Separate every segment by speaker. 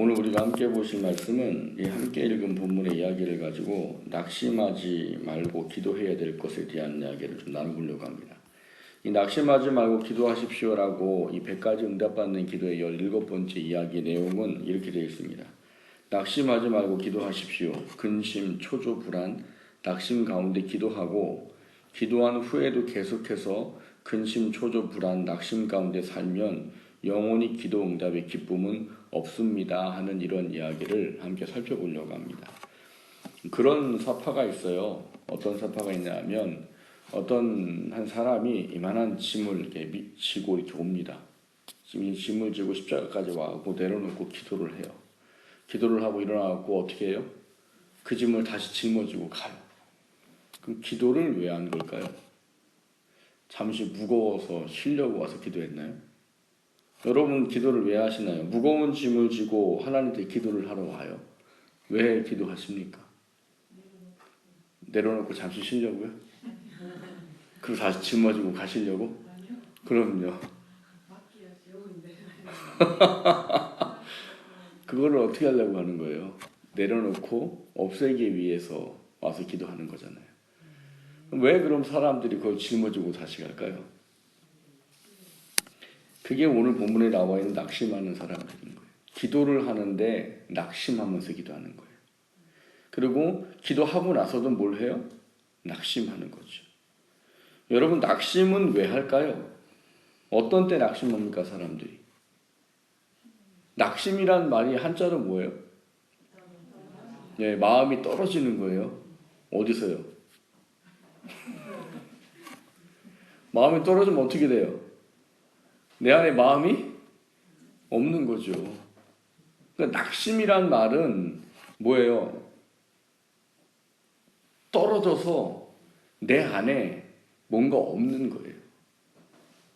Speaker 1: 오늘 우리가 함께 보실 말씀은 이 함께 읽은 본문의 이야기를 가지고 낙심하지 말고 기도해야 될 것에 대한 이야기를 좀 나눠보려고 합니다. 이 낙심하지 말고 기도하십시오라고 이 100가지 응답받는 기도의 17번째 이야기 내용은 이렇게 되어 있습니다. 낙심하지 말고 기도하십시오. 근심, 초조, 불안, 낙심 가운데 기도하고 기도한 후에도 계속해서 근심, 초조, 불안, 낙심 가운데 살면 영원히 기도 응답의 기쁨은 없습니다 하는 이런 이야기를 함께 살펴보려고 합니다. 그런 사파가 있어요. 어떤 사파가 있냐면 어떤 한 사람이 이만한 짐을 이렇게 지고 이렇게 옵니다. 짐을 지고 십자가까지 와고 내려놓고 기도를 해요. 기도를 하고 일어나고 어떻게 해요? 그 짐을 다시 짊어지고 가요. 그럼 기도를 왜 한 걸까요? 잠시 무거워서 쉬려고 와서 기도했나요? 여러분 기도를 왜 하시나요? 무거운 짐을 지고 하나님께 기도를 하러 와요. 왜 기도하십니까? 내려놓고 잠시 쉬려고요? 그리고 다시 짊어지고 가시려고? 그럼요. 그거를 어떻게 하려고 하는 거예요? 내려놓고 없애기 위해서 와서 기도하는 거잖아요. 왜 그럼 사람들이 그걸 짊어지고 다시 갈까요? 그게 오늘 본문에 나와 있는 낙심하는 사람들인 거예요. 기도를 하는데 낙심하면서 기도하는 거예요. 그리고 기도하고 나서도 뭘 해요? 낙심하는 거죠. 여러분 낙심은 왜 할까요? 어떤 때 낙심합니까 사람들이? 낙심이란 말이 한자로 뭐예요? 네, 마음이 떨어지는 거예요. 어디서요? 마음이 떨어지면 어떻게 돼요? 내 안에 마음이 없는 거죠. 그러니까 낙심이란 말은 뭐예요? 떨어져서 내 안에 뭔가 없는 거예요.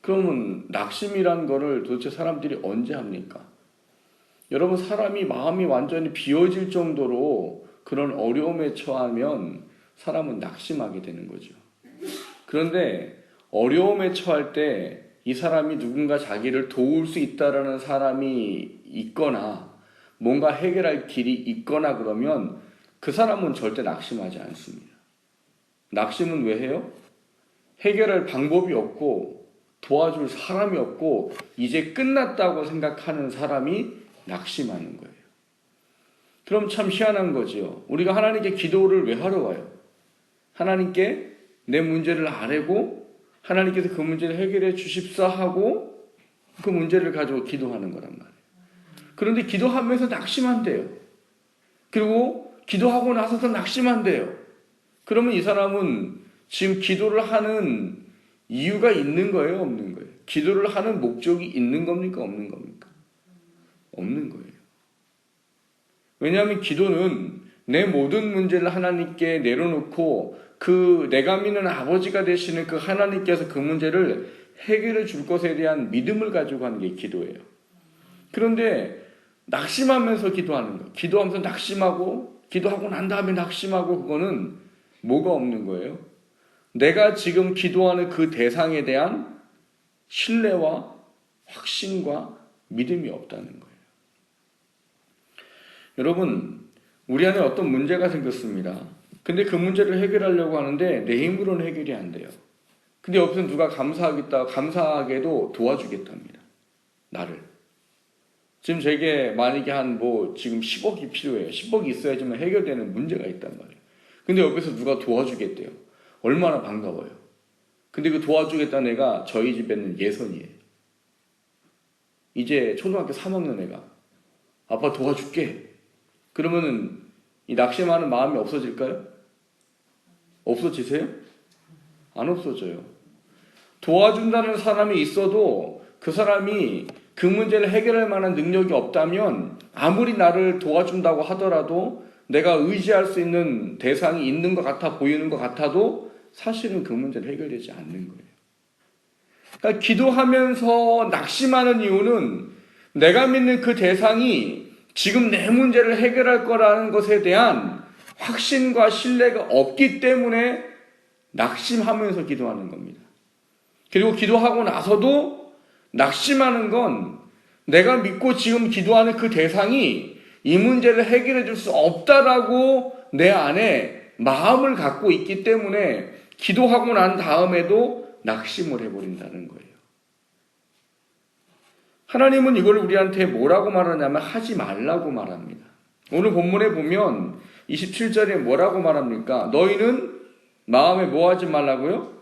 Speaker 1: 그러면 낙심이란 거를 도대체 사람들이 언제 합니까? 여러분 사람이 마음이 완전히 비워질 정도로 그런 어려움에 처하면 사람은 낙심하게 되는 거죠. 그런데 어려움에 처할 때 이 사람이 누군가 자기를 도울 수 있다라는 사람이 있거나 뭔가 해결할 길이 있거나 그러면 그 사람은 절대 낙심하지 않습니다. 낙심은 왜 해요? 해결할 방법이 없고 도와줄 사람이 없고 이제 끝났다고 생각하는 사람이 낙심하는 거예요. 그럼 참 희한한 거죠. 우리가 하나님께 기도를 왜 하러 와요? 하나님께 내 문제를 아뢰고 하나님께서 그 문제를 해결해 주십사 하고 그 문제를 가지고 기도하는 거란 말이에요. 그런데 기도하면서 낙심한대요. 그리고 기도하고 나서도 낙심한대요. 그러면 이 사람은 지금 기도를 하는 이유가 있는 거예요? 없는 거예요? 기도를 하는 목적이 있는 겁니까? 없는 겁니까? 없는 거예요. 왜냐하면 기도는 내 모든 문제를 하나님께 내려놓고 그 내가 믿는 아버지가 되시는 그 하나님께서 그 문제를 해결해 줄 것에 대한 믿음을 가지고 하는 게 기도예요. 그런데 낙심하면서 기도하는 거, 기도하면서 낙심하고 기도하고 난 다음에 낙심하고 그거는 뭐가 없는 거예요? 내가 지금 기도하는 그 대상에 대한 신뢰와 확신과 믿음이 없다는 거예요. 여러분 우리 안에 어떤 문제가 생겼습니다. 근데 그 문제를 해결하려고 하는데 내 힘으로는 해결이 안 돼요. 근데 옆에서 누가 감사하게도 도와주겠답니다. 나를. 지금 제게 만약에 지금 10억이 필요해요. 10억이 있어야지만 해결되는 문제가 있단 말이에요. 근데 옆에서 누가 도와주겠대요. 얼마나 반가워요. 근데 그 도와주겠다는 애가 저희 집에 있는 예선이에요. 이제 초등학교 3학년 애가 아빠 도와줄게. 그러면은 이 낙심하는 마음이 없어질까요? 없어지세요? 안 없어져요. 도와준다는 사람이 있어도 그 사람이 그 문제를 해결할 만한 능력이 없다면 아무리 나를 도와준다고 하더라도 내가 의지할 수 있는 대상이 있는 것 같아 보이는 것 같아도 사실은 그 문제는 해결되지 않는 거예요. 그러니까 기도하면서 낙심하는 이유는 내가 믿는 그 대상이 지금 내 문제를 해결할 거라는 것에 대한 확신과 신뢰가 없기 때문에 낙심하면서 기도하는 겁니다. 그리고 기도하고 나서도 낙심하는 건 내가 믿고 지금 기도하는 그 대상이 이 문제를 해결해 줄 수 없다라고 내 안에 마음을 갖고 있기 때문에 기도하고 난 다음에도 낙심을 해버린다는 거예요. 하나님은 이걸 우리한테 뭐라고 말하냐면 하지 말라고 말합니다. 오늘 본문에 보면 27절에 뭐라고 말합니까? 너희는 마음에 뭐 하지 말라고요?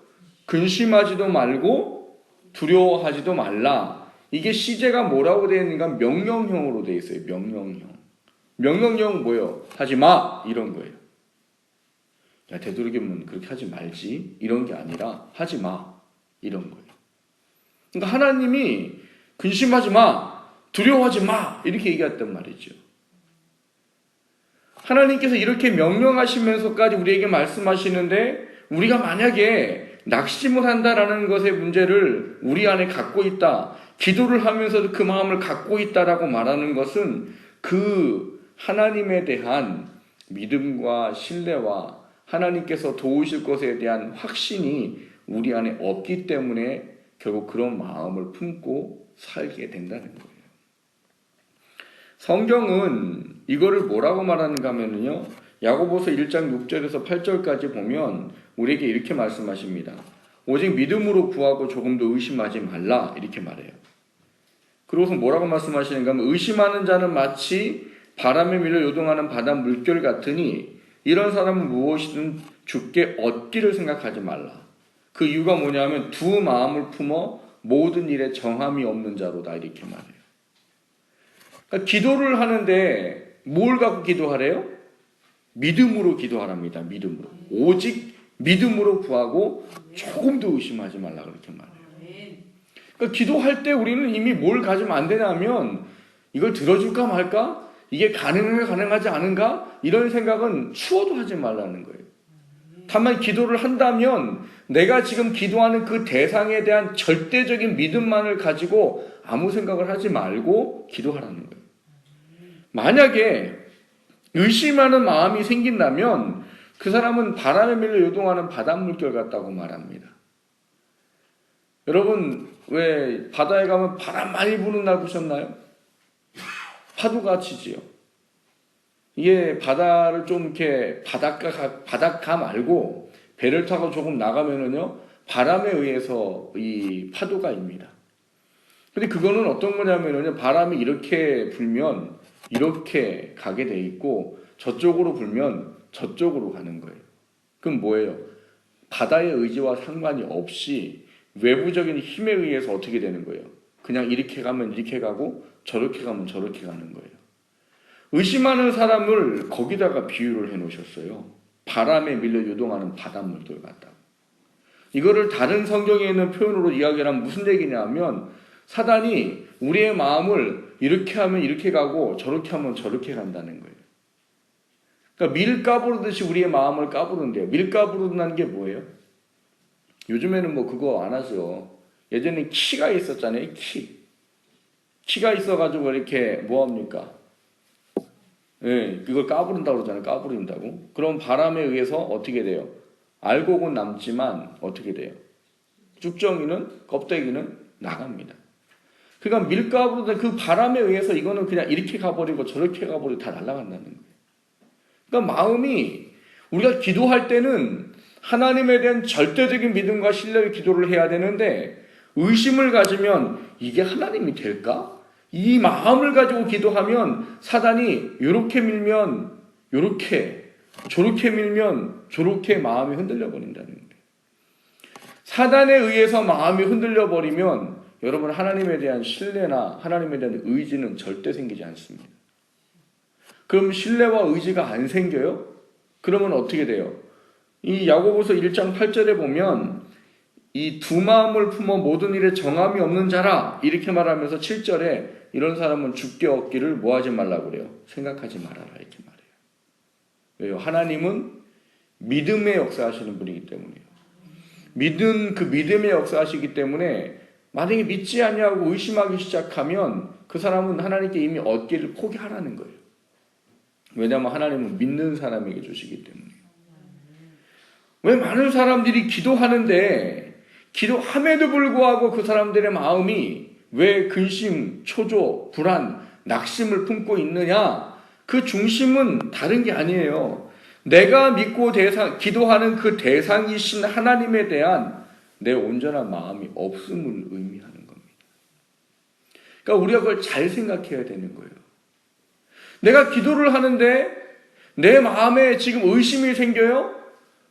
Speaker 1: 근심하지도 말고 두려워하지도 말라. 이게 시제가 뭐라고 되어 있는가? 명령형으로 되어 있어요. 명령형. 명령형은 뭐예요? 하지 마! 이런 거예요. 야, 되도록이면 그렇게 하지 말지. 이런 게 아니라 하지 마. 이런 거예요. 그러니까 하나님이 근심하지 마! 두려워하지 마! 이렇게 얘기했단 말이죠. 하나님께서 이렇게 명령하시면서까지 우리에게 말씀하시는데 우리가 만약에 낙심을 한다라는 것의 문제를 우리 안에 갖고 있다. 기도를 하면서도 그 마음을 갖고 있다라고 말하는 것은 그 하나님에 대한 믿음과 신뢰와 하나님께서 도우실 것에 대한 확신이 우리 안에 없기 때문에 결국 그런 마음을 품고 살게 된다는 거예요. 성경은 이거를 뭐라고 말하는가 하면요. 야고보서 1장 6절에서 8절까지 보면 우리에게 이렇게 말씀하십니다. 오직 믿음으로 구하고 조금도 의심하지 말라 이렇게 말해요. 그러고서 뭐라고 말씀하시는가 하면 의심하는 자는 마치 바람에 밀려 요동하는 바다 물결 같으니 이런 사람은 무엇이든 주께 얻기를 생각하지 말라. 그 이유가 뭐냐면 두 마음을 품어 모든 일에 정함이 없는 자로다 이렇게 말해요. 그러니까 기도를 하는데 뭘 갖고 기도하래요? 믿음으로 기도하랍니다. 믿음으로. 오직 믿음으로 구하고 조금도 의심하지 말라 그렇게 말해요. 그러니까 기도할 때 우리는 이미 뭘 가지면 안 되냐면 이걸 들어줄까 말까? 이게 가능하지 않은가? 이런 생각은 추워도 하지 말라는 거예요. 다만 기도를 한다면 내가 지금 기도하는 그 대상에 대한 절대적인 믿음만을 가지고 아무 생각을 하지 말고 기도하라는 거예요. 만약에 의심하는 마음이 생긴다면 그 사람은 바람에 밀려 요동하는 바닷물결 같다고 말합니다. 여러분 왜 바다에 가면 바람 많이 부는 날 보셨나요? 파도가 치지요. 이게 바다를 좀 이렇게 바닷가 말고 배를 타고 조금 나가면은요 바람에 의해서 이 파도가입니다. 근데 그거는 어떤 거냐면은요 바람이 이렇게 불면 이렇게 가게 돼 있고 저쪽으로 불면 저쪽으로 가는 거예요. 그럼 뭐예요? 바다의 의지와 상관이 없이 외부적인 힘에 의해서 어떻게 되는 거예요? 그냥 이렇게 가면 이렇게 가고 저렇게 가면 저렇게 가는 거예요. 의심하는 사람을 거기다가 비유를 해놓으셨어요. 바람에 밀려 요동하는 바닷물들 같다고. 이거를 다른 성경에 있는 표현으로 이야기를 하면 무슨 얘기냐면 사단이 우리의 마음을 이렇게 하면 이렇게 가고 저렇게 하면 저렇게 간다는 거예요. 그러니까 밀 까부르듯이 우리의 마음을 까부른대요. 밀 까부른다는 게 뭐예요? 요즘에는 뭐 그거 안 하죠. 예전에 키가 있었잖아요. 키가 있어가지고 이렇게 뭐합니까? 예, 그걸 까부른다고 그러잖아요. 까부린다고. 그럼 바람에 의해서 어떻게 돼요? 알곡은 남지만 어떻게 돼요? 쭉정이는 껍데기는 나갑니다. 그러니까 밀가부르던 그 바람에 의해서 이거는 그냥 이렇게 가버리고 저렇게 가버리고 다 날아간다는 거예요. 그러니까 마음이 우리가 기도할 때는 하나님에 대한 절대적인 믿음과 신뢰의 기도를 해야 되는데 의심을 가지면 이게 하나님이 될까? 이 마음을 가지고 기도하면 사단이 이렇게 밀면 이렇게 저렇게 밀면 저렇게 마음이 흔들려 버린다는 거예요. 사단에 의해서 마음이 흔들려 버리면 여러분 하나님에 대한 신뢰나 하나님에 대한 의지는 절대 생기지 않습니다. 그럼 신뢰와 의지가 안 생겨요? 그러면 어떻게 돼요? 이 야고보서 1장 8절에 보면 이 두 마음을 품어 모든 일에 정함이 없는 자라 이렇게 말하면서 7절에 이런 사람은 주께 얻기를 뭐 하지 말라고 그래요? 생각하지 말아라 이렇게 말해요. 왜요? 하나님은 믿음의 역사하시는 분이기 때문이에요. 그 믿음의 역사하시기 때문에 만약에 믿지 않냐고 의심하기 시작하면 그 사람은 하나님께 이미 얻기를 포기하라는 거예요. 왜냐하면 하나님은 믿는 사람에게 주시기 때문이에요. 왜 많은 사람들이 기도하는데 기도함에도 불구하고 그 사람들의 마음이 왜 근심, 초조, 불안, 낙심을 품고 있느냐? 그 중심은 다른 게 아니에요. 내가 믿고 기도하는 그 대상이신 하나님에 대한 내 온전한 마음이 없음을 의미하는 겁니다. 그러니까 우리가 그걸 잘 생각해야 되는 거예요. 내가 기도를 하는데 내 마음에 지금 의심이 생겨요?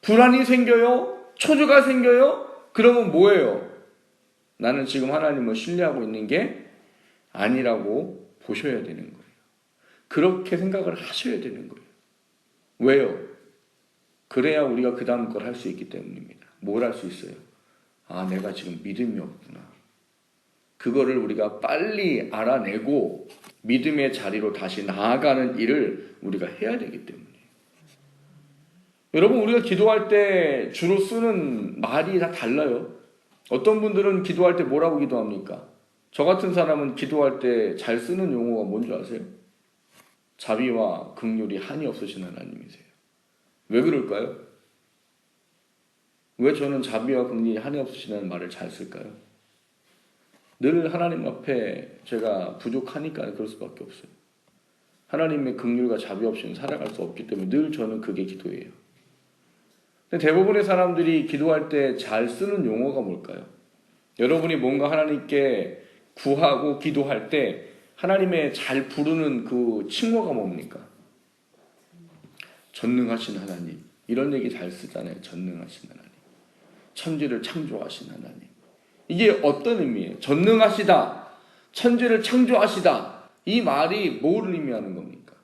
Speaker 1: 불안이 생겨요? 초조가 생겨요? 그러면 뭐예요? 나는 지금 하나님을 신뢰하고 있는 게 아니라고 보셔야 되는 거예요. 그렇게 생각을 하셔야 되는 거예요. 왜요? 그래야 우리가 그 다음 걸 할 수 있기 때문입니다. 뭘 할 수 있어요? 아, 내가 지금 믿음이 없구나. 그거를 우리가 빨리 알아내고 믿음의 자리로 다시 나아가는 일을 우리가 해야 되기 때문이에요. 여러분, 우리가 기도할 때 주로 쓰는 말이 다 달라요. 어떤 분들은 기도할 때 뭐라고 기도합니까? 저 같은 사람은 기도할 때 잘 쓰는 용어가 뭔지 아세요? 자비와 긍휼이 한이 없으신 하나님이세요. 왜 그럴까요? 왜 저는 자비와 긍휼이 한이 없으시다는 말을 잘 쓸까요? 늘 하나님 앞에 제가 부족하니까 그럴 수밖에 없어요. 하나님의 긍휼과 자비 없이는 살아갈 수 없기 때문에 늘 저는 그게 기도예요. 근데 대부분의 사람들이 기도할 때 잘 쓰는 용어가 뭘까요? 여러분이 뭔가 하나님께 구하고 기도할 때 하나님의 잘 부르는 그 칭호가 뭡니까? 전능하신 하나님. 이런 얘기 잘 쓰잖아요. 전능하신 하나님. 천지를 창조하신 하나님. 이게 어떤 의미예요? 전능하시다. 천지를 창조하시다. 이 말이 뭘 의미하는 겁니까?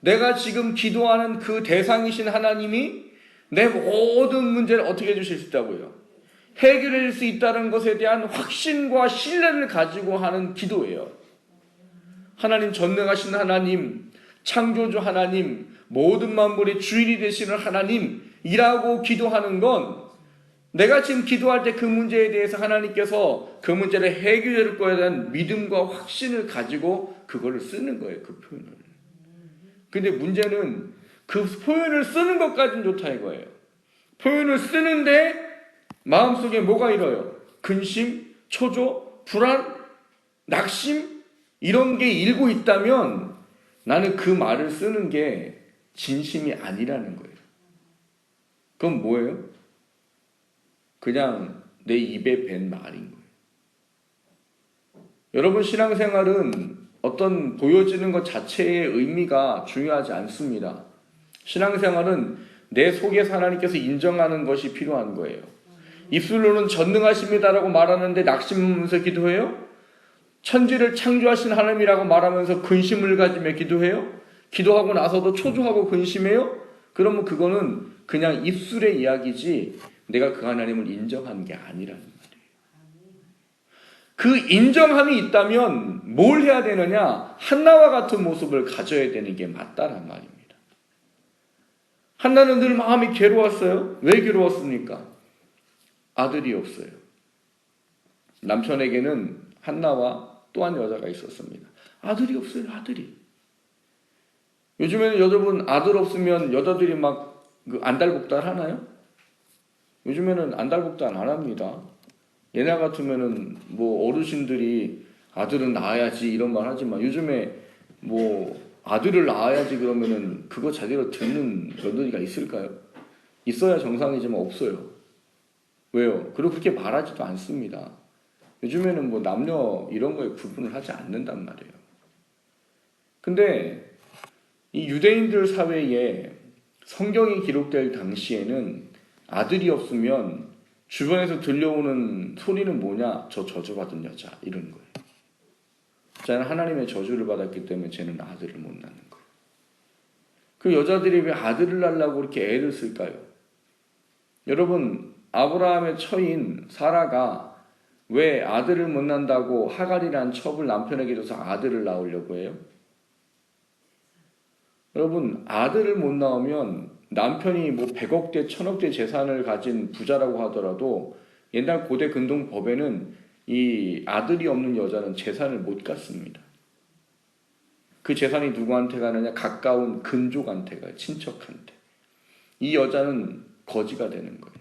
Speaker 1: 내가 지금 기도하는 그 대상이신 하나님이 내 모든 문제를 어떻게 해주실 수 있다고요? 해결해 줄 수 있다는 것에 대한 확신과 신뢰를 가지고 하는 기도예요. 하나님, 전능하신 하나님, 창조주 하나님, 모든 만물의 주인이 되시는 하나님이라고 기도하는 건 내가 지금 기도할 때 그 문제에 대해서 하나님께서 그 문제를 해결해 줄 거에 대한 믿음과 확신을 가지고 그거를 쓰는 거예요. 그 표현을. 근데 문제는 그 표현을 쓰는 것까지는 좋다 이거예요. 표현을 쓰는데 마음속에 뭐가 일어요? 근심, 초조, 불안, 낙심 이런 게 일고 있다면 나는 그 말을 쓰는 게 진심이 아니라는 거예요. 그건 뭐예요? 그냥 내 입에 밴 말인 거예요. 여러분, 신앙생활은 어떤 보여지는 것 자체의 의미가 중요하지 않습니다. 신앙생활은 내 속에서 하나님께서 인정하는 것이 필요한 거예요. 입술로는 전능하십니다라고 말하는데 낙심하면서 기도해요? 천지를 창조하신 하나님이라고 말하면서 근심을 가지며 기도해요? 기도하고 나서도 초조하고 근심해요? 그러면 그거는 그냥 입술의 이야기지 내가 그 하나님을 인정하는 게 아니라는 말이에요. 그 인정함이 있다면 뭘 해야 되느냐? 한나와 같은 모습을 가져야 되는 게 맞다란 말입니다. 한나는 늘 마음이 괴로웠어요. 왜 괴로웠습니까? 아들이 없어요. 남편에게는 한나와 또 한 여자가 있었습니다. 아들이 없어요. 아들이. 요즘에는 여러분 아들 없으면 여자들이 막 그 안달복달 하나요? 요즘에는 안달복달 안 합니다. 옛날 같으면은 뭐 어르신들이 아들은 낳아야지 이런 말 하지만 요즘에 뭐 아들을 낳아야지 그러면은 그거 자기로 듣는 며느리가 있을까요? 있어야 정상이지만 없어요. 왜요? 그리고 그렇게 말하지도 않습니다. 요즘에는 뭐 남녀 이런 거에 구분을 하지 않는단 말이에요. 근데 이 유대인들 사회에 성경이 기록될 당시에는 아들이 없으면 주변에서 들려오는 소리는 뭐냐? 저 저주받은 여자 이런 거예요. 쟤는 하나님의 저주를 받았기 때문에 쟤는 아들을 못 낳는 거예요. 그 여자들이 왜 아들을 낳으려고 그렇게 애를 쓸까요? 여러분, 아브라함의 처인 사라가 왜 아들을 못 낳는다고 하갈이라는 첩을 남편에게 줘서 아들을 낳으려고 해요? 여러분, 아들을 못 낳으면 남편이 뭐 100억대, 1000억대 재산을 가진 부자라고 하더라도 옛날 고대 근동 법에는 이 아들이 없는 여자는 재산을 못 갖습니다. 그 재산이 누구한테 가느냐? 가까운 근족한테 가요. 친척한테. 이 여자는 거지가 되는 거예요.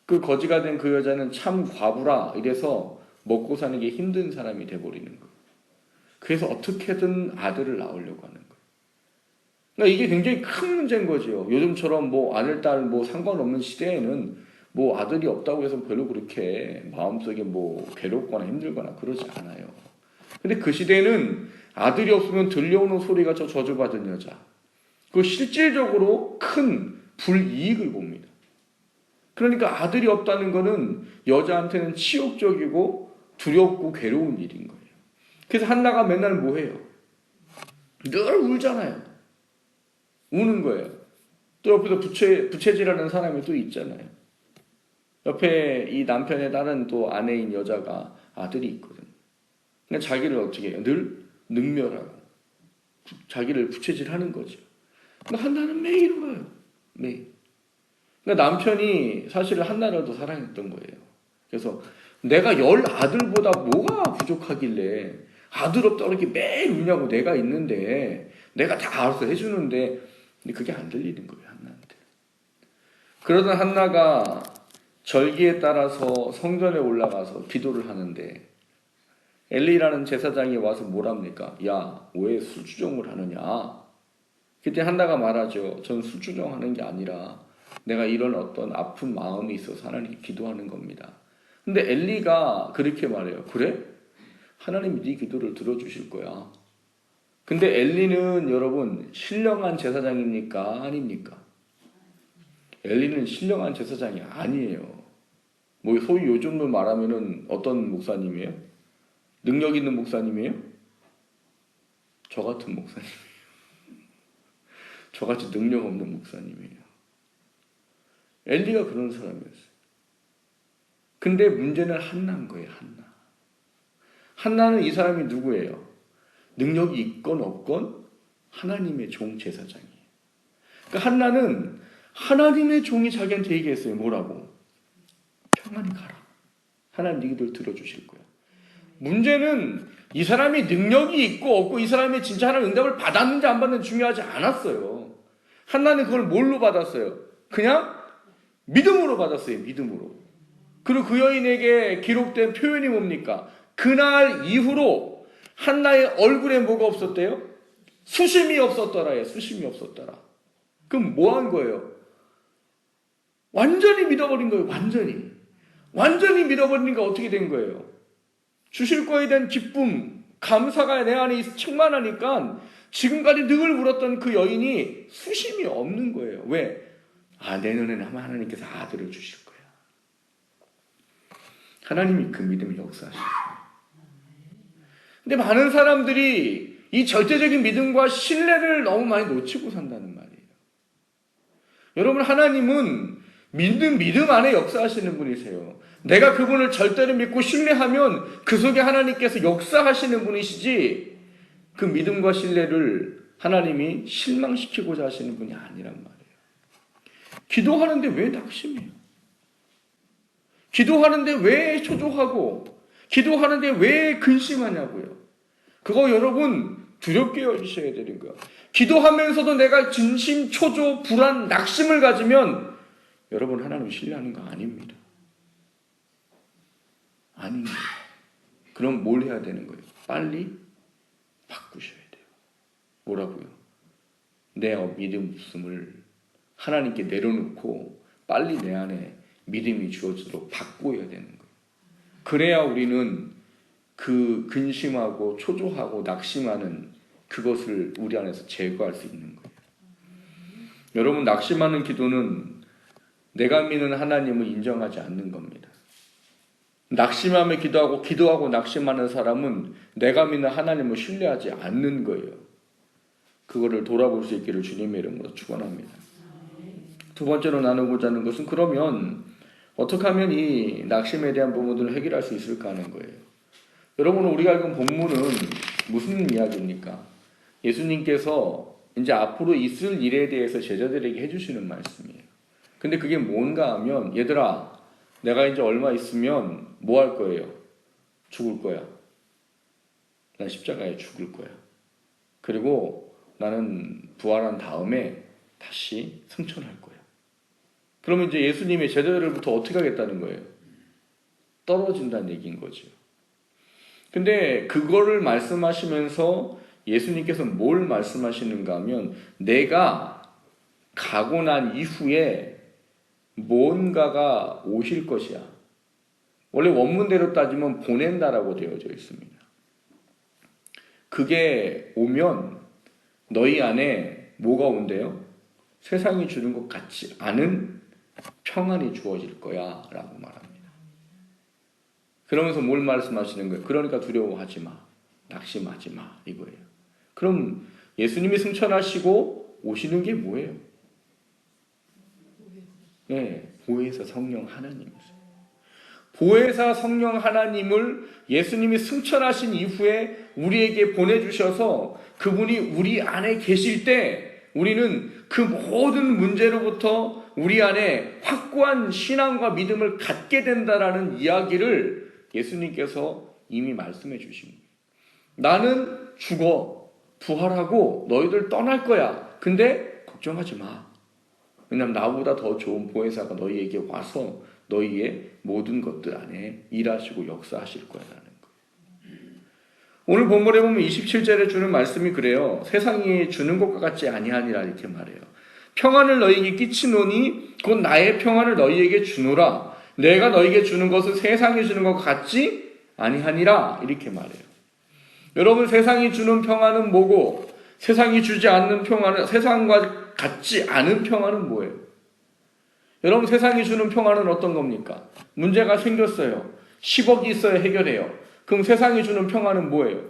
Speaker 1: 그 거지가 된 그 여자는 참 과부라 이래서 먹고 사는 게 힘든 사람이 돼버리는 거예요. 그래서 어떻게든 아들을 낳으려고 하는 거예요. 그러니까 이게 굉장히 큰 문제인 거죠. 요즘처럼 뭐 아들, 딸 뭐 상관없는 시대에는 뭐 아들이 없다고 해서 별로 그렇게 마음속에 뭐 괴롭거나 힘들거나 그러지 않아요. 근데 그 시대에는 아들이 없으면 들려오는 소리가 저 저주받은 여자. 그 실질적으로 큰 불이익을 봅니다. 그러니까 아들이 없다는 것은 여자한테는 치욕적이고 두렵고 괴로운 일인 거예요. 그래서 한나가 맨날 뭐 해요? 늘 울잖아요. 우는 거예요. 또 옆에서 부채질하는 사람이 또 있잖아요. 옆에 이 남편의 다른 또 아내인 여자가 아들이 있거든요. 그러니까 자기를 어떻게 해요? 늘 능멸하고 자기를 부채질하는 거죠. 그러니까 한나는 매일 울어요. 매일. 그러니까 남편이 사실 한나를 더 사랑했던 거예요. 그래서 내가 10아들보다 뭐가 부족하길래 아들 없다고 이렇게 매일 우냐고. 내가 있는데 내가 다 알아서 해주는데. 근데 그게 안 들리는 거예요, 한나한테. 그러던 한나가 절기에 따라서 성전에 올라가서 기도를 하는데 엘리라는 제사장이 와서 뭐랍니까? 야, 왜 술주정을 하느냐? 그때 한나가 말하죠. 전 술주정하는 게 아니라 내가 이런 어떤 아픈 마음이 있어서 하나님께 기도하는 겁니다. 근데 엘리가 그렇게 말해요. 그래? 하나님이 네 기도를 들어주실 거야. 근데 엘리는 여러분 신령한 제사장입니까? 아닙니까? 엘리는 신령한 제사장이 아니에요. 뭐 소위 요즘으로 말하면은 어떤 목사님이에요? 능력 있는 목사님이에요? 저 같은 목사님이에요. 저같이 능력 없는 목사님이에요. 엘리가 그런 사람이었어요. 근데 문제는 한나인 거예요. 한나. 한나는 이 사람이 누구예요? 능력이 있건 없건 하나님의 종 제사장이에요. 그러니까 한나는 하나님의 종이 자기한테 얘기했어요. 뭐라고? 평안히 가라. 하나님 네 기도를 들어주실 거야. 문제는 이 사람이 능력이 있고 없고 이 사람이 진짜 하나님 응답을 받았는지 안 받는지 중요하지 않았어요. 한나는 그걸 뭘로 받았어요? 그냥 믿음으로 받았어요. 믿음으로. 그리고 그 여인에게 기록된 표현이 뭡니까? 그날 이후로 한나의 얼굴에 뭐가 없었대요? 수심이 없었더라예요. 수심이 없었더라. 그럼 뭐 한 거예요? 완전히 믿어버린 거예요. 완전히 믿어버리니까 어떻게 된 거예요? 주실 거에 대한 기쁨, 감사가 내 안에 충만하니까 지금까지 늘 울었던 그 여인이 수심이 없는 거예요. 왜? 내 눈에는 하나님께서 아들을 주실 거야. 하나님이 그 믿음을 역사하실 거예요. 근데 많은 사람들이 이 절대적인 믿음과 신뢰를 너무 많이 놓치고 산다는 말이에요. 여러분, 하나님은 믿음 안에 역사하시는 분이세요. 내가 그분을 절대로 믿고 신뢰하면 그 속에 하나님께서 역사하시는 분이시지 그 믿음과 신뢰를 하나님이 실망시키고자 하시는 분이 아니란 말이에요. 기도하는데 왜 낙심해요? 기도하는데 왜 초조하고 기도하는데 왜 근심하냐고요. 그거 여러분 두렵게 여기셔야 되는 거예요. 기도하면서도 내가 진심, 초조, 불안, 낙심을 가지면 여러분 하나님 신뢰하는 거 아닙니다. 아닙니다. 그럼 뭘 해야 되는 거예요? 빨리 바꾸셔야 돼요. 뭐라고요? 내 믿음을 하나님께 내려놓고 빨리 내 안에 믿음이 주어지도록 바꾸어야 되는 거예요. 그래야 우리는 그 근심하고 초조하고 낙심하는 그것을 우리 안에서 제거할 수 있는 거예요. 여러분, 낙심하는 기도는 내가 믿는 하나님을 인정하지 않는 겁니다. 낙심하며 기도하고 낙심하는 사람은 내가 믿는 하나님을 신뢰하지 않는 거예요. 그거를 돌아볼 수 있기를 주님의 이름으로 축원합니다. 두 번째로 나누고자 하는 것은 그러면 어떻게 하면 이 낙심에 대한 부분들을 해결할 수 있을까 하는 거예요. 여러분, 우리가 읽은 본문은 무슨 이야기입니까? 예수님께서 이제 앞으로 있을 일에 대해서 제자들에게 해주시는 말씀이에요. 근데 그게 뭔가 하면 얘들아, 내가 이제 얼마 있으면 뭐 할 거예요? 죽을 거야. 난 십자가에 죽을 거야. 그리고 나는 부활한 다음에 다시 승천할 거야. 그러면 이제 예수님의 제자들부터 어떻게 하겠다는 거예요? 떨어진다는 얘기인 거죠. 근데 그거를 말씀하시면서 예수님께서 뭘 말씀하시는가 하면 내가 가고 난 이후에 뭔가가 오실 것이야. 원래 원문대로 따지면 보낸다라고 되어져 있습니다. 그게 오면 너희 안에 뭐가 온대요? 세상이 주는 것 같지 않은 평안이 주어질 거야 라고 말합니다. 그러면서 뭘 말씀하시는 거예요? 그러니까 두려워하지 마. 낙심하지 마. 이거예요. 그럼 예수님이 승천하시고 오시는 게 뭐예요? 네, 보혜사 성령 하나님이세요. 보혜사 성령 하나님을 예수님이 승천하신 이후에 우리에게 보내주셔서 그분이 우리 안에 계실 때 우리는 그 모든 문제로부터 우리 안에 확고한 신앙과 믿음을 갖게 된다라는 이야기를 예수님께서 이미 말씀해 주신 거예요. 나는 죽어 부활하고 너희들 떠날 거야. 근데 걱정하지 마. 왜냐하면 나보다 더 좋은 보혜사가 너희에게 와서 너희의 모든 것들 안에 일하시고 역사하실 거라는 거예요. 오늘 본문에 보면 27절에 주는 말씀이 그래요. 세상이 주는 것과 같지 아니하니라 이렇게 말해요. 평안을 너희에게 끼치노니 곧 나의 평안을 너희에게 주노라. 내가 너희에게 주는 것은 세상이 주는 것과 같지 아니하니라 이렇게 말해요. 여러분 세상이 주는 평안은 뭐고 세상이 주지 않는 평안은 세상과 같지 않은 평안은 뭐예요? 여러분 세상이 주는 평안은 어떤 겁니까? 문제가 생겼어요. 10억이 있어야 해결해요. 그럼 세상이 주는 평안은 뭐예요?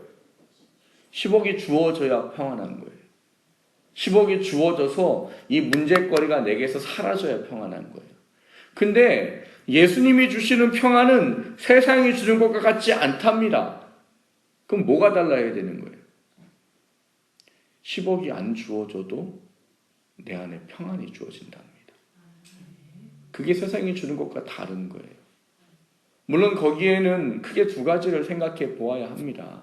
Speaker 1: 10억이 주어져야 평안한 거예요. 10억이 주어져서 이 문제거리가 내게서 사라져야 평안한 거예요. 근데 예수님이 주시는 평안은 세상이 주는 것과 같지 않답니다. 그럼 뭐가 달라야 되는 거예요? 10억이 안 주어져도 내 안에 평안이 주어진답니다. 그게 세상이 주는 것과 다른 거예요. 물론 거기에는 크게 두 가지를 생각해 보아야 합니다.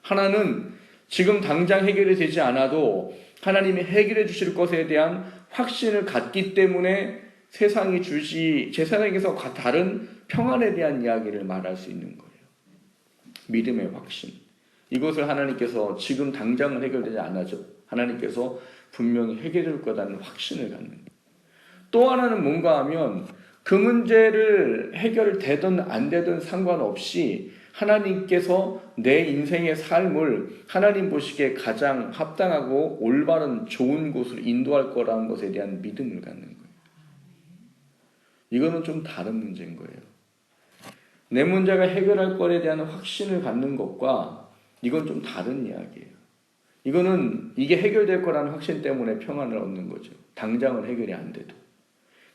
Speaker 1: 하나는 지금 당장 해결이 되지 않아도 하나님이 해결해 주실 것에 대한 확신을 갖기 때문에 세상이 주시, 제 세상에서 다른 평안에 대한 이야기를 말할 수 있는 거예요. 믿음의 확신. 이것을 하나님께서 지금 당장은 해결되지 않아도 하나님께서 분명히 해결해 줄 거라는 확신을 갖는 거예요. 또 하나는 뭔가 하면 그 문제를 해결되든 안 되든 상관없이 하나님께서 내 인생의 삶을 하나님 보시기에 가장 합당하고 올바른 좋은 곳으로 인도할 거라는 것에 대한 믿음을 갖는 거예요. 이거는 좀 다른 문제인 거예요. 내 문제가 해결할 거에 대한 확신을 갖는 것과 이건 좀 다른 이야기예요. 이거는 이게 해결될 거라는 확신 때문에 평안을 얻는 거죠. 당장은 해결이 안 돼도.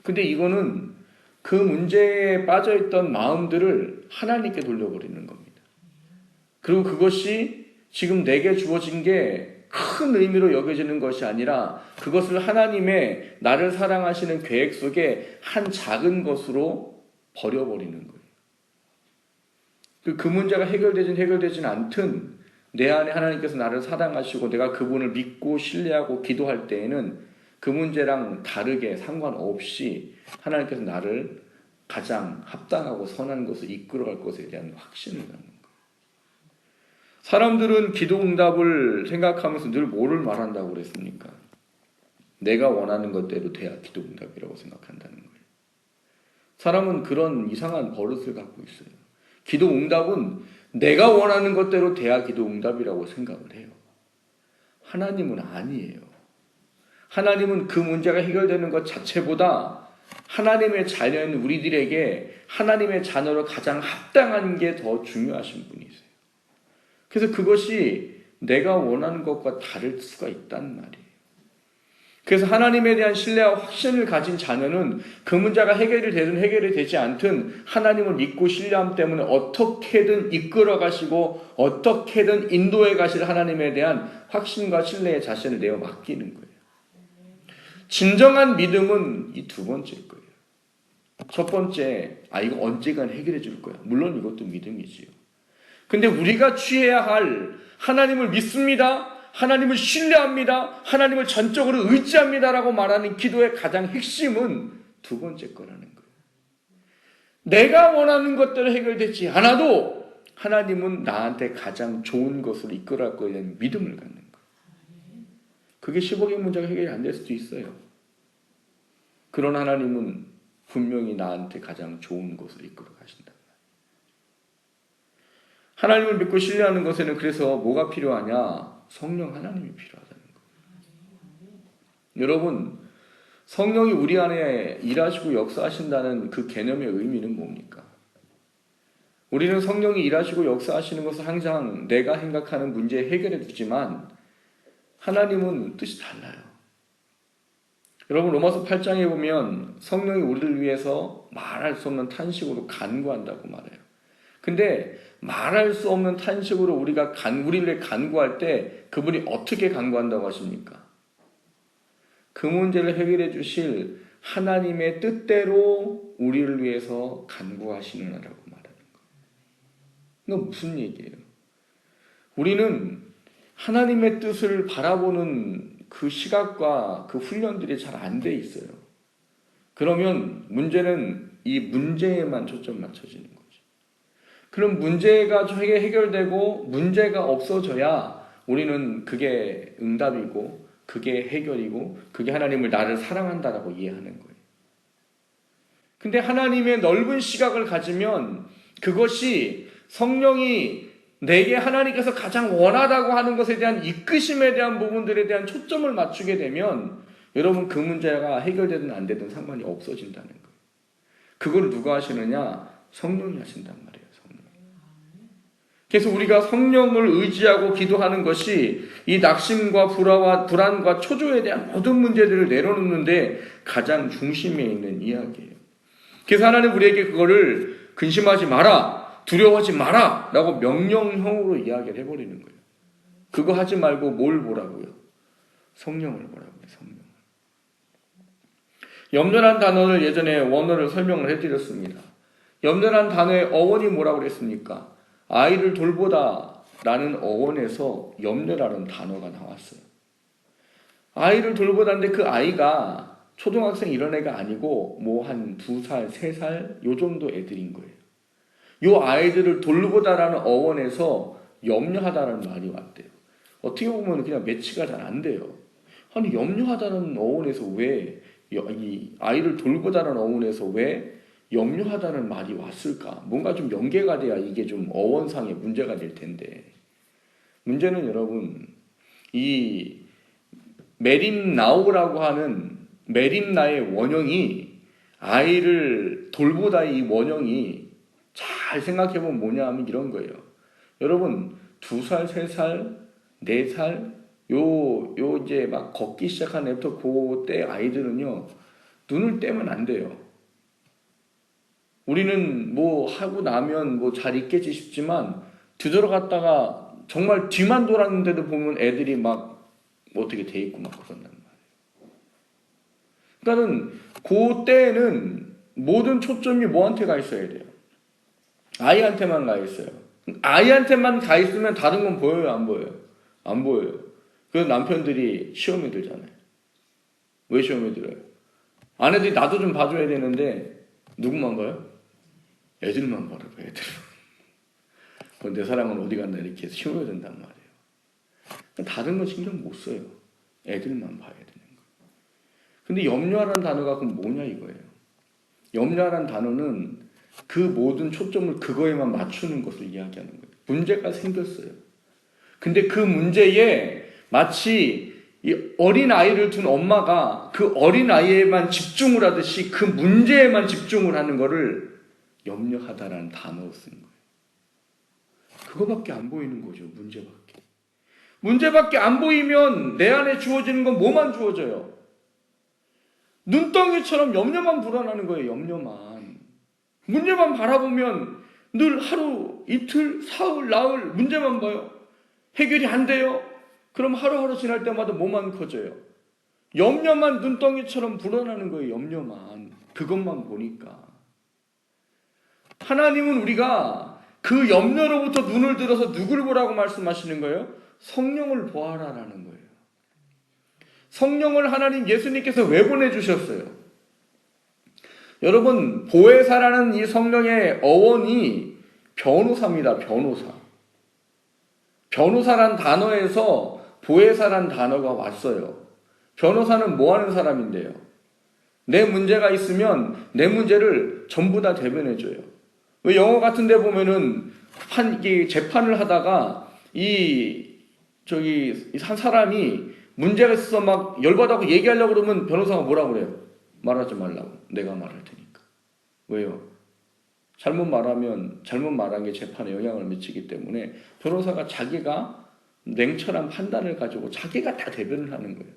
Speaker 1: 근데 이거는 그 문제에 빠져있던 마음들을 하나님께 돌려버리는 겁니다. 그리고 그것이 지금 내게 주어진 게 큰 의미로 여겨지는 것이 아니라 그것을 하나님의 나를 사랑하시는 계획 속에 한 작은 것으로 버려버리는 거예요. 그 문제가 해결되진 않든 내 안에 하나님께서 나를 사랑하시고 내가 그분을 믿고 신뢰하고 기도할 때에는 그 문제랑 다르게 상관없이 하나님께서 나를 가장 합당하고 선한 것을 이끌어갈 것에 대한 확신을 갖는 거예요. 사람들은 기도 응답을 생각하면서 늘 뭐를 말한다고 그랬습니까? 내가 원하는 것대로 돼야 기도 응답이라고 생각한다는 거예요. 사람은 그런 이상한 버릇을 갖고 있어요. 기도 응답은 내가 원하는 것대로 돼야 기도 응답이라고 생각을 해요. 하나님은 아니에요. 하나님은 그 문제가 해결되는 것 자체보다 하나님의 자녀인 우리들에게 하나님의 자녀로 가장 합당한 게 더 중요하신 분이세요. 그래서 그것이 내가 원하는 것과 다를 수가 있단 말이에요. 그래서 하나님에 대한 신뢰와 확신을 가진 자녀는 그 문제가 해결이 되든 해결이 되지 않든 하나님을 믿고 신뢰함 때문에 어떻게든 이끌어 가시고 어떻게든 인도해 가실 하나님에 대한 확신과 신뢰의 자신을 내어 맡기는 거예요. 진정한 믿음은 이 두 번째일 거예요. 첫 번째, 이거 언젠간 해결해 줄 거야. 물론 이것도 믿음이지요. 근데 우리가 취해야 할 하나님을 믿습니다. 하나님을 신뢰합니다. 하나님을 전적으로 의지합니다라고 말하는 기도의 가장 핵심은 두 번째 거라는 거예요. 내가 원하는 것대로 해결되지 않아도 하나님은 나한테 가장 좋은 것으로 이끌어갈 거에 대한 믿음을 갖는 거예요. 그게 15개 문제가 해결이 안 될 수도 있어요. 그런 하나님은 분명히 나한테 가장 좋은 것으로 이끌어 가신다. 하나님을 믿고 신뢰하는 것에는 그래서 뭐가 필요하냐? 성령 하나님이 필요하다는 거예요. 여러분, 성령이 우리 안에 일하시고 역사하신다는 그 개념의 의미는 뭡니까? 우리는 성령이 일하시고 역사하시는 것을 항상 내가 생각하는 문제에 해결해 두지만 하나님은 뜻이 달라요. 여러분, 로마서 8장에 보면 성령이 우리를 위해서 말할 수 없는 탄식으로 간구한다고 말해요. 근데 말할 수 없는 탄식으로 우리를 간구할 때 그분이 어떻게 간구한다고 하십니까? 그 문제를 해결해 주실 하나님의 뜻대로 우리를 위해서 간구하시느라고 말하는 거예요. 이건 무슨 얘기예요? 우리는 하나님의 뜻을 바라보는 그 시각과 그 훈련들이 잘 안 돼 있어요. 그러면 문제는 이 문제에만 초점 맞춰지는 거죠. 그럼 문제가 해결되고 문제가 없어져야 우리는 그게 응답이고 그게 해결이고 그게 하나님을 나를 사랑한다라고 이해하는 거예요. 근데 하나님의 넓은 시각을 가지면 그것이 성령이 내게 하나님께서 가장 원하다고 하는 것에 대한 이끄심에 대한 부분들에 대한 초점을 맞추게 되면 여러분 그 문제가 해결되든 안 되든 상관이 없어진다는 거예요. 그걸 누가 하시느냐? 성령이 하신단 말이에요. 성령. 그래서 우리가 성령을 의지하고 기도하는 것이 이 낙심과 불안과 초조에 대한 모든 문제들을 내려놓는데 가장 중심에 있는 이야기예요. 그래서 하나님 우리에게 그거를 근심하지 마라, 두려워하지 마라 라고 명령형으로 이야기를 해버리는 거예요. 그거 하지 말고 뭘 보라고요? 성령을 보라고요. 성령. 염려란 단어를 예전에 원어를 설명을 해드렸습니다. 염려란 단어의 어원이 뭐라고 그랬습니까? 아이를 돌보다 라는 어원에서 염려라는 단어가 나왔어요. 아이를 돌보다인데 그 아이가 초등학생 이런 애가 아니고 뭐 한 2살, 3살 요 정도 애들인 거예요. 요 아이들을 돌보다라는 어원에서 염려하다라는 말이 왔대요. 어떻게 보면 그냥 매치가 잘 안 돼요. 아니 염려하다는 어원에서 왜 이 아이를 돌보다라는 어원에서 왜 염려하다는 말이 왔을까? 뭔가 좀 연계가 돼야 이게 좀 어원상의 문제가 될 텐데 문제는 여러분 이 메림나우라고 하는 메림나의 원형이 아이를 돌보다의 이 원형이 잘 생각해보면 뭐냐 하면 이런 거예요. 여러분 2살, 3살, 4살 요 이제 막 걷기 시작한 애부터 그때 아이들은요 눈을 떼면 안 돼요. 우리는 뭐 하고 나면 뭐 잘 있겠지 싶지만 뒤돌아갔다가 정말 뒤만 돌았는데도 보면 애들이 막 어떻게 돼 있고 막 그런단 말이에요. 그러니까는 그때는 모든 초점이 뭐한테 가 있어야 돼요? 아이한테만 가 있어요. 아이한테만 가 있으면 다른 건 보여요, 안 보여요? 안 보여요. 그래서 남편들이 시험에 들잖아요. 왜 시험에 들어요? 아내들이 나도 좀 봐줘야 되는데 누구만 봐요? 애들만 봐라고 애들. 내 사랑은 어디 갔나 이렇게 해서 시험에 든단 말이에요. 다른 건 신경 못 써요. 애들만 봐야 되는 거예요. 근데 염려하라는 단어가 그럼 뭐냐 이거예요. 염려하라는 단어는 그 모든 초점을 그거에만 맞추는 것을 이야기하는 거예요. 문제가 생겼어요. 근데 그 문제에 마치 이 어린 아이를 둔 엄마가 그 어린 아이에만 집중을 하듯이 그 문제에만 집중을 하는 거를 염려하다라는 단어로 쓴 거예요. 그거밖에 안 보이는 거죠. 문제밖에. 문제밖에 안 보이면 내 안에 주어지는 건 뭐만 주어져요? 눈덩이처럼 염려만 불어나는 거예요. 염려만. 문제만 바라보면 늘 하루, 이틀, 사흘, 나흘 문제만 봐요. 해결이 안 돼요. 그럼 하루하루 지날 때마다 뭐만 커져요? 염려만 눈덩이처럼 불어나는 거예요. 염려만. 그것만 보니까. 하나님은 우리가 그 염려로부터 눈을 들어서 누굴 보라고 말씀하시는 거예요? 성령을 보아라라는 거예요. 성령을 하나님 예수님께서 왜 보내주셨어요? 여러분 보혜사라는 이 성령의 어원이 변호사입니다. 변호사란 단어에서 보혜사란 단어가 왔어요. 변호사는 뭐 하는 사람인데요? 내 문제가 있으면 내 문제를 전부 다 대변해줘요. 왜 영화 같은 데 보면은 재판을 하다가 한 사람이 문제가 있어서 막 열받아서 얘기하려고 그러면 변호사가 뭐라고 그래요? 말하지 말라고. 내가 말할 테니까. 왜요? 잘못 말한 게 재판에 영향을 미치기 때문에 변호사가 자기가 냉철한 판단을 가지고 자기가 다 대변을 하는 거예요.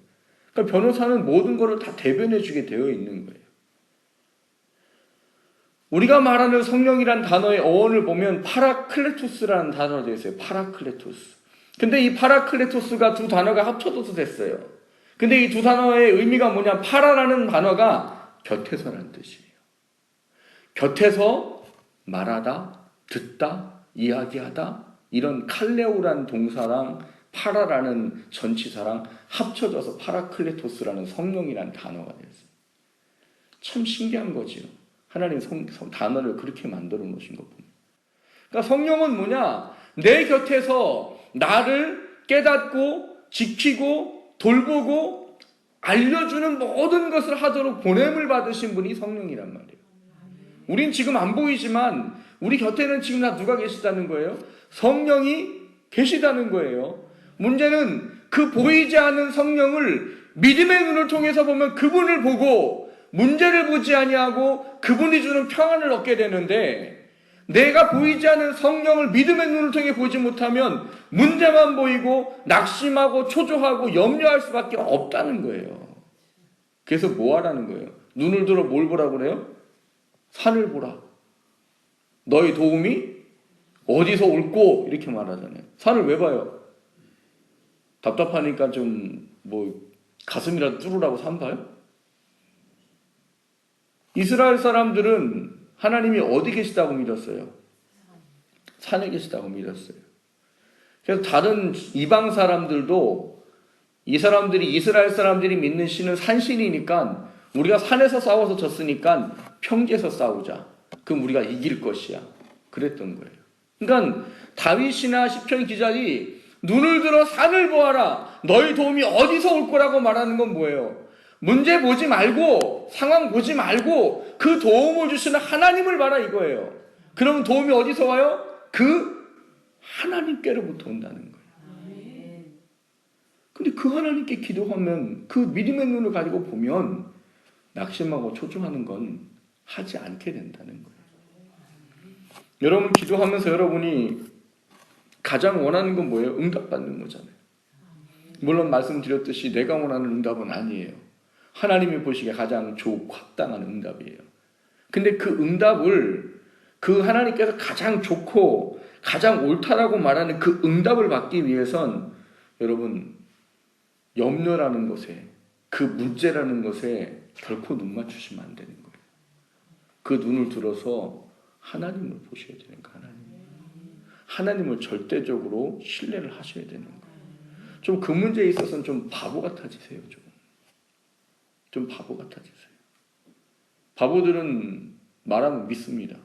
Speaker 1: 그러니까 변호사는 모든 것을 다 대변해 주게 되어 있는 거예요. 우리가 말하는 성령이란 단어의 어원을 보면 파라클레토스라는 단어가 되어 있어요. 파라클레토스. 근데 이 파라클레토스가 두 단어가 합쳐져서 됐어요. 근데 이 두 단어의 의미가 뭐냐? 파라라는 단어가 곁에서라는 뜻이에요. 곁에서 말하다, 듣다, 이야기하다, 이런 칼레오라는 동사랑 파라라는 전치사랑 합쳐져서 파라클레토스라는 성령이라는 단어가 됐어요. 참 신기한 거지요. 하나님 단어를 그렇게 만들어 놓으신 것 보면. 그러니까 성령은 뭐냐? 내 곁에서 나를 깨닫고 지키고 돌보고 알려주는 모든 것을 하도록 보냄을 받으신 분이 성령이란 말이에요. 우린 지금 안 보이지만 우리 곁에는 지금 다 누가 계시다는 거예요? 성령이 계시다는 거예요. 문제는 그 보이지 않는 성령을 믿음의 눈을 통해서 보면 그분을 보고 문제를 보지 아니하고 그분이 주는 평안을 얻게 되는데, 내가 보이지 않는 성령을 믿음의 눈을 통해 보지 못하면 문제만 보이고 낙심하고 초조하고 염려할 수밖에 없다는 거예요. 그래서 뭐 하라는 거예요? 눈을 들어 뭘 보라고 그래요? 산을 보라. 너희 도움이 어디서 올꼬? 이렇게 말하잖아요. 산을 왜 봐요? 답답하니까 좀 가슴이라도 뚫으라고 산 봐요? 이스라엘 사람들은 하나님이 어디 계시다고 믿었어요? 산에 계시다고 믿었어요. 그래서 다른 이방 사람들도 이스라엘 사람들이 믿는 신은 산신이니까 우리가 산에서 싸워서 졌으니까 평지에서 싸우자. 그럼 우리가 이길 것이야. 그랬던 거예요. 그러니까 다윗이나 시편 기자들이 눈을 들어 산을 보아라. 너희 도움이 어디서 올 거라고 말하는 건 뭐예요? 문제 보지 말고 상황 보지 말고 그 도움을 주시는 하나님을 봐라 이거예요. 그럼 도움이 어디서 와요? 그 하나님께로부터 온다는 거예요. 근데 그 하나님께 기도하면 그 믿음의 눈을 가지고 보면 낙심하고 초조하는 건 하지 않게 된다는 거예요. 여러분 기도하면서 여러분이 가장 원하는 건 뭐예요? 응답받는 거잖아요. 물론 말씀드렸듯이 내가 원하는 응답은 아니에요. 하나님이 보시기에 가장 좋고 합당한 응답이에요. 근데 그 응답을 그 하나님께서 가장 좋고 가장 옳다라고 말하는 그 응답을 받기 위해선 여러분 염려라는 것에 그 문제라는 것에 결코 눈 맞추시면 안 되는 거예요. 그 눈을 들어서 하나님을 보셔야 되는 거예요. 하나님을 절대적으로 신뢰를 하셔야 되는 거예요. 좀 그 문제에 있어서는 좀 바보 같아지세요. 좀 바보 같아지세요. 바보들은 말하면 믿습니다.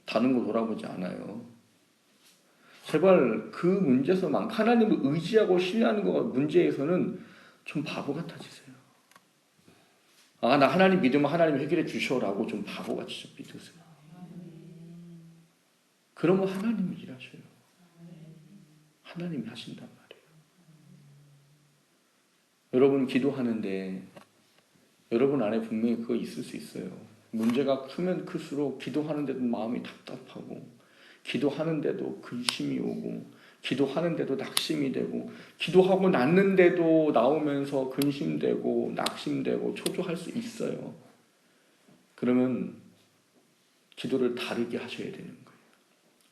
Speaker 1: 다른 거 돌아보지 않아요. 제발 그 문제에서만 하나님을 의지하고 신뢰하는 거 문제에서는 좀 바보 같아지세요. 나 하나님 믿으면 하나님 해결해 주셔라고 좀 바보같이 좀 믿으세요. 그러면 하나님이 일하셔요. 하나님이 하신단 말이에요. 여러분 기도하는데 여러분 안에 분명히 그거 있을 수 있어요. 문제가 크면 클수록 기도하는데도 마음이 답답하고 기도하는데도 근심이 오고 기도하는데도 낙심이 되고 기도하고 났는데도 나오면서 근심되고 낙심되고 초조할 수 있어요. 그러면 기도를 다르게 하셔야 되는 거예요.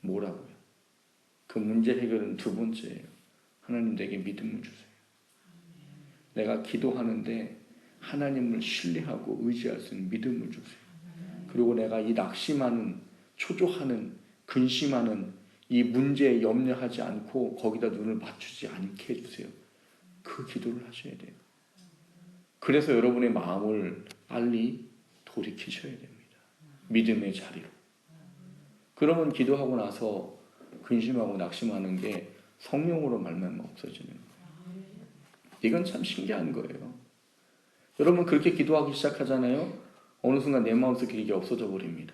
Speaker 1: 뭐라고요? 그 문제 해결은 두 번째예요. 하나님 내게 믿음을 주세요. 내가 기도하는데 하나님을 신뢰하고 의지할 수 있는 믿음을 주세요. 그리고 내가 이 낙심하는, 초조하는, 근심하는 이 문제에 염려하지 않고 거기다 눈을 맞추지 않게 해주세요. 그 기도를 하셔야 돼요. 그래서 여러분의 마음을 빨리 돌이키셔야 됩니다. 믿음의 자리로. 그러면 기도하고 나서 근심하고 낙심하는 게 성령으로 말미암아 없어지는 거예요. 이건 참 신기한 거예요. 여러분 그렇게 기도하기 시작하잖아요. 어느 순간 내 마음속에 이게 없어져 버립니다.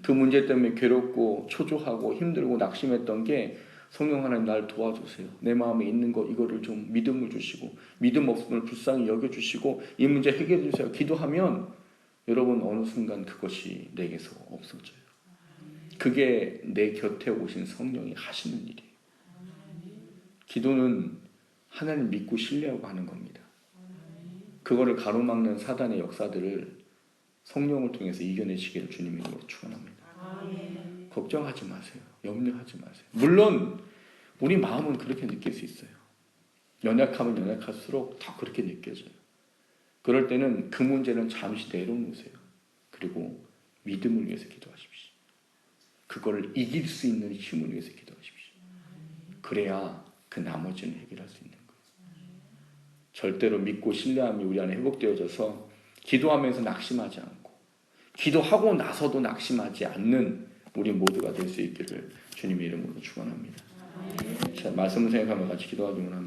Speaker 1: 그 문제 때문에 괴롭고 초조하고 힘들고 낙심했던 게 성령 하나님 날 도와주세요. 내 마음에 있는 거 이거를 좀 믿음을 주시고 믿음 없음을 불쌍히 여겨주시고 이 문제 해결해 주세요. 기도하면 여러분 어느 순간 그것이 내게서 없어져요. 그게 내 곁에 오신 성령이 하시는 일이에요. 기도는 하나님 믿고 신뢰하고 하는 겁니다. 그거를 가로막는 사단의 역사들을 성령을 통해서 이겨내시기를 주님의 이름으로 축원합니다. 걱정하지 마세요. 염려하지 마세요. 물론 우리 마음은 그렇게 느낄 수 있어요. 연약하면 연약할수록 더 그렇게 느껴져요. 그럴 때는 그 문제는 잠시 내려놓으세요. 그리고 믿음을 위해서 기도하십시오. 그거를 이길 수 있는 힘을 위해서 기도하십시오. 그래야 그 나머지는 해결할 수 있는 거예요. 절대로 믿고 신뢰함이 우리 안에 회복되어져서 기도하면서 낙심하지 않고 기도하고 나서도 낙심하지 않는 우리 모두가 될 수 있기를 주님의 이름으로 축원합니다. 자, 말씀을 생각하며 같이 기도하기 원합니다.